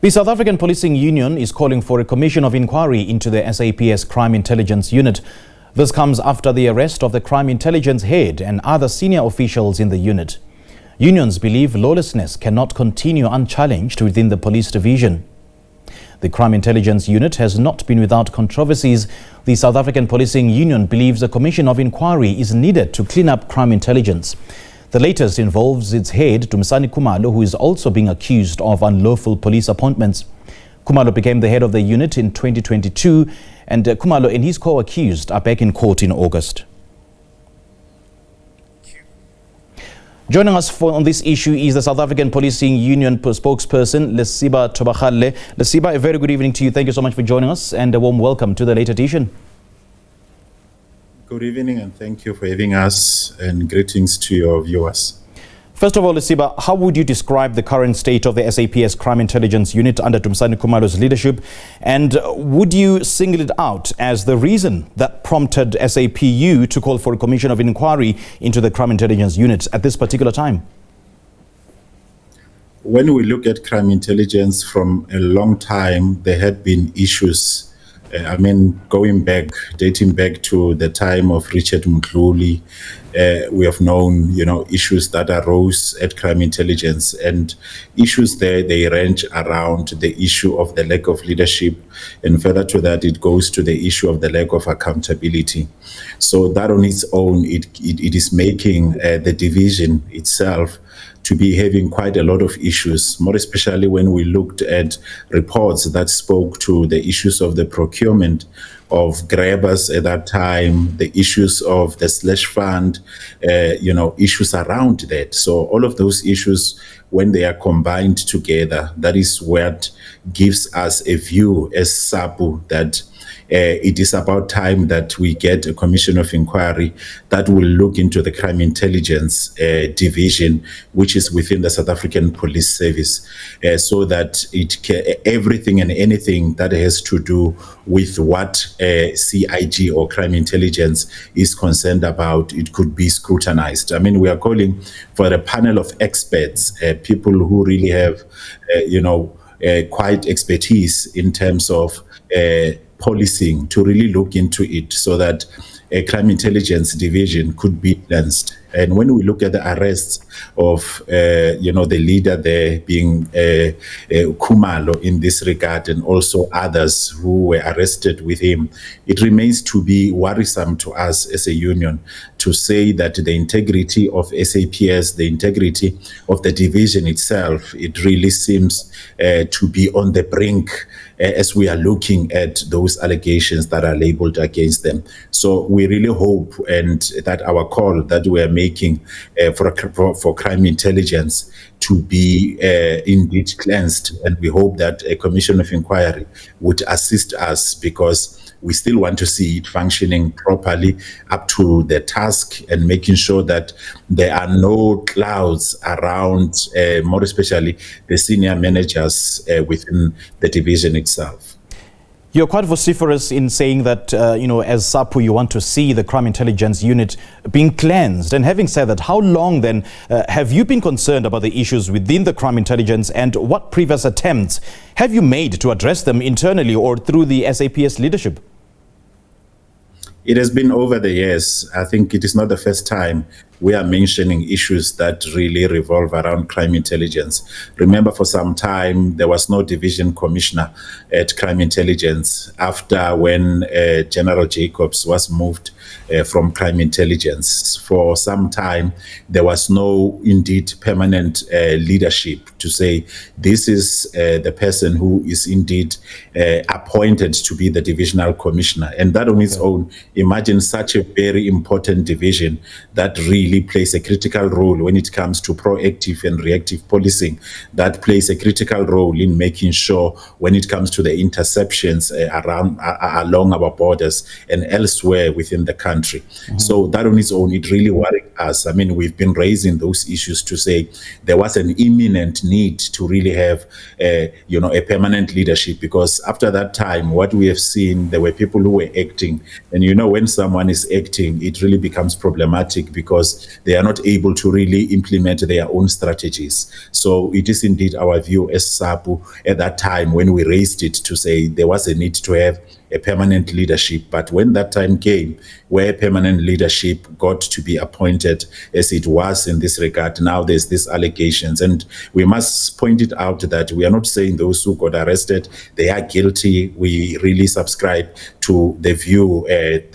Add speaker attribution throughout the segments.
Speaker 1: The South African Policing Union is calling for a commission of inquiry into the SAPS Crime Intelligence unit. This comes after the arrest of the Crime Intelligence head and other senior officials in the unit. Unions believe lawlessness cannot continue unchallenged within the police division. The Crime Intelligence unit has not been without controversies. The South African Policing Union believes a commission of inquiry is needed to clean up crime intelligence. The latest involves its head, Dumisani Khumalo, who is also being accused of unlawful police appointments. Khumalo became the head of the unit in 2022, and Khumalo and his co-accused are back in court in August. Joining us on this issue is the South African Policing Union spokesperson, Lesiba Thobakgale. Lesiba, a very good evening to you. Thank you so much for joining us, and a warm welcome to the late edition.
Speaker 2: Good evening, and thank you for having us, and greetings to your viewers.
Speaker 1: First of all, Lesiba, how would you describe the current state of the SAPS Crime Intelligence Unit under Dumisani Khumalo's leadership? And would you single it out as the reason that prompted SAPU to call for a commission of inquiry into the Crime Intelligence Unit at this particular time?
Speaker 2: When we look at crime intelligence from a long time, there had been issues. Dating back to the time of Richard Mdluli, we have known, issues that arose at crime intelligence, and issues there, they range around the issue of the lack of leadership, and further to that, it goes to the issue of the lack of accountability. So that on its own, it is making the division itself to be having quite a lot of issues, more especially when we looked at reports that spoke to the issues of the procurement of grabbers at that time, the issues of the slush fund, issues around that. So all of those issues, when they are combined together, that is what gives us a view as SAPU that it is about time that we get a commission of inquiry that will look into the crime intelligence division, which is within the South African Police Service, so that everything and anything that has to do with what CIG or crime intelligence is concerned about, it could be scrutinized. We are calling for a panel of experts, people who really have, quite expertise in terms of policing, to really look into it so that a crime intelligence division could be cleansed. And when we look at the arrests of, the leader there being Khumalo in this regard, and also others who were arrested with him, it remains to be worrisome to us as a union to say that the integrity of SAPS, the integrity of the division itself, it really seems to be on the brink as we are looking at those allegations that are labeled against them. So we really hope and that our call that we are making for crime intelligence to be indeed cleansed, and we hope that a commission of inquiry would assist us, because we still want to see it functioning properly up to the task, and making sure that there are no clouds around, more especially the senior managers within the division itself.
Speaker 1: You're quite vociferous in saying that, as SAPU, you want to see the Crime Intelligence Unit being cleansed. And having said that, how long then have you been concerned about the issues within the Crime Intelligence, and what previous attempts have you made to address them internally or through the SAPS leadership?
Speaker 2: It has been over the years. I think it is not the first time we are mentioning issues that really revolve around crime intelligence. Remember, for some time, there was no division commissioner at crime intelligence after when General Jacobs was moved from crime intelligence. For some time, there was no indeed permanent leadership to say this is the person who is indeed appointed to be the divisional commissioner. And that on its own, imagine such a very important division that really plays a critical role when it comes to proactive and reactive policing, that plays a critical role in making sure when it comes to the interceptions along our borders and elsewhere within the country. Mm-hmm. So that on its own, it really worried us. We've been raising those issues to say there was an imminent need to really have a permanent leadership, because after that time, what we have seen, there were people who were acting, and when someone is acting, it really becomes problematic, because because they are not able to really implement their own strategies. So it is indeed our view as SAPU at that time when we raised it to say there was a need to have a permanent leadership. But when that time came where permanent leadership got to be appointed, as it was in this regard, now there's these allegations. And we must point it out that we are not saying those who got arrested, they are guilty. We really subscribe to the view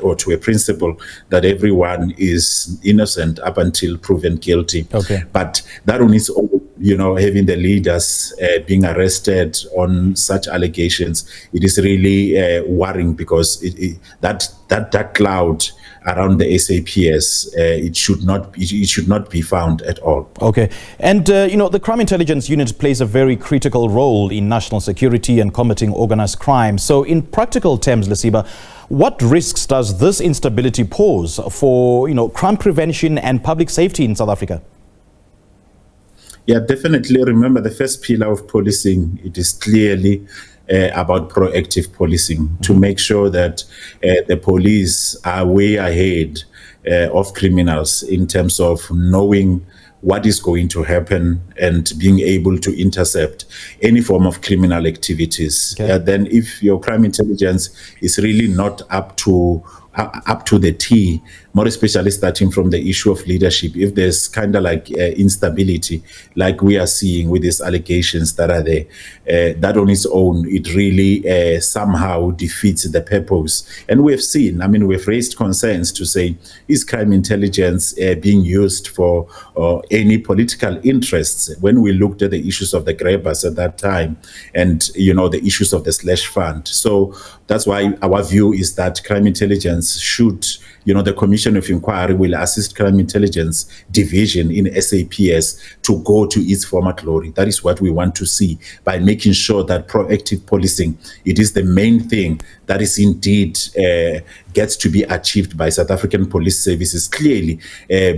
Speaker 2: or to a principle that everyone is innocent up until proven guilty.
Speaker 1: Okay.
Speaker 2: But that on its own, having the leaders being arrested on such allegations, it is really worrying, because that cloud around the SAPS, it should not be found at all.
Speaker 1: Okay. And, the Crime Intelligence Unit plays a very critical role in national security and combating organized crime. So in practical terms, Lesiba, what risks does this instability pose for, crime prevention and public safety in South Africa?
Speaker 2: Yeah, definitely. Remember, the first pillar of policing, it is clearly about proactive policing, to make sure that the police are way ahead of criminals in terms of knowing what is going to happen and being able to intercept any form of criminal activities.
Speaker 1: Okay.
Speaker 2: Then if your crime intelligence is really not up to the T, more especially starting from the issue of leadership, if there's kind of like instability, like we are seeing with these allegations that are there, that on its own, it really somehow defeats the purpose. And we've seen, we've raised concerns to say, is crime intelligence being used for any political interests? When we looked at the issues of the grabbers at that time and, the issues of the slush fund. So that's why our view is that crime intelligence should, the Commission of Inquiry will assist Crime Intelligence Division in SAPS to go to its former glory. That is what we want to see, by making sure that proactive policing, it is the main thing that is indeed gets to be achieved by South African police services, clearly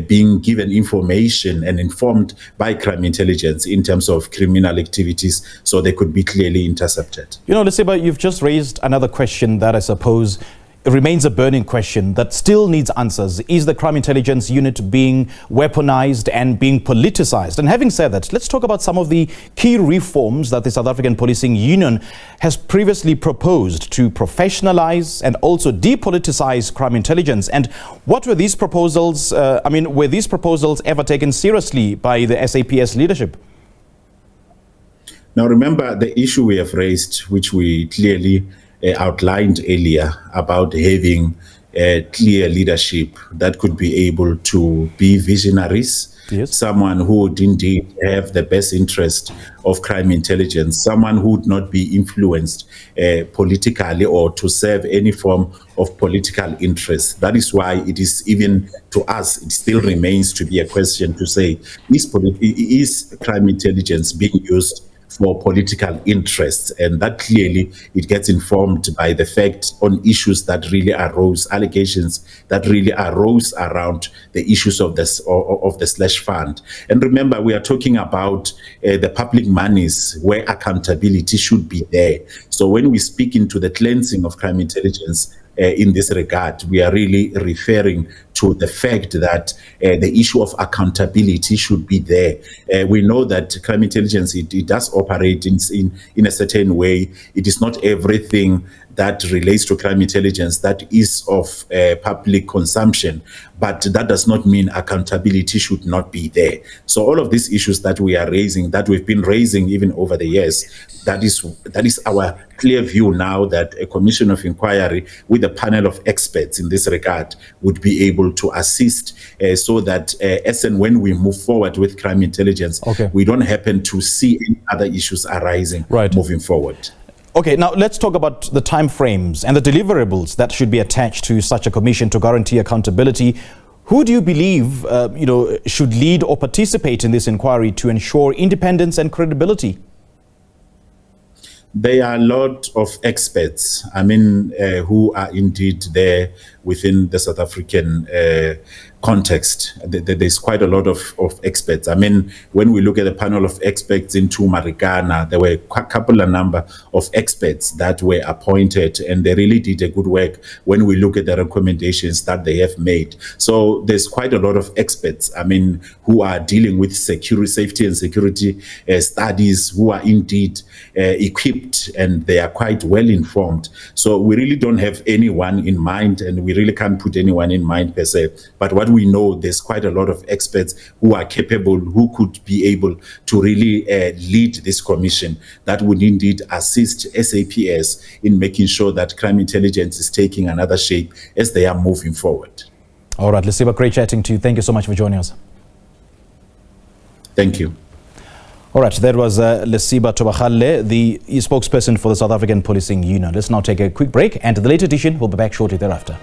Speaker 2: being given information and informed by crime intelligence in terms of criminal activities, so they could be clearly intercepted.
Speaker 1: Lesiba, you've just raised another question that I suppose it remains a burning question that still needs answers. Is the Crime Intelligence Unit being weaponized and being politicized? And having said that, let's talk about some of the key reforms that the South African Policing Union has previously proposed to professionalize and also depoliticize crime intelligence. And what were these proposals? Were these proposals ever taken seriously by the SAPS leadership?
Speaker 2: Now, remember the issue we have raised, which we clearly outlined earlier, about having clear leadership that could be able to be visionaries.
Speaker 1: Yes.
Speaker 2: Someone who would indeed have the best interest of crime intelligence, someone who would not be influenced politically or to serve any form of political interest. That is why it is, even to us, it still remains to be a question to say, is crime intelligence being used for political interests? And that clearly, it gets informed by the fact on issues that really arose, allegations that really arose around the issues of this of the slush fund. And remember, we are talking about the public monies where accountability should be there. So when we speak into the cleansing of crime intelligence, in this regard, we are really referring to the fact that the issue of accountability should be there. We know that crime intelligence, it does operate in a certain way. It is not everything that relates to crime intelligence that is of public consumption, but that does not mean accountability should not be there. So all of these issues that we are raising, that we've been raising even over the years, that is our clear view now, that a commission of inquiry with a panel of experts in this regard would be able to assist so that as and when we move forward with crime intelligence, we don't happen to see any other issues arising moving forward.
Speaker 1: Okay, now let's talk about the timeframes and the deliverables that should be attached to such a commission to guarantee accountability. Who do you believe, should lead or participate in this inquiry to ensure independence and credibility?
Speaker 2: There are a lot of experts, who are indeed there within the South African context. There's quite a lot of experts. I mean, when we look at the panel of experts into Marikana, there were a number of experts that were appointed, and they really did a good work when we look at the recommendations that they have made. So there's quite a lot of experts, I mean, who are dealing with safety and security studies, who are indeed equipped, and they are quite well informed. So we really don't have anyone in mind, and we really can't put anyone in mind per se. But what we know, there's quite a lot of experts who are capable, who could be able to really lead this commission that would indeed assist SAPS in making sure that crime intelligence is taking another shape as they are moving forward.
Speaker 1: All right, Lesiba, great chatting to you. Thank you so much for joining us.
Speaker 2: Thank you.
Speaker 1: All right, that was Lesiba Thobakgale, the spokesperson for the South African Policing Union. Let's now take a quick break, and the later edition will be back shortly thereafter.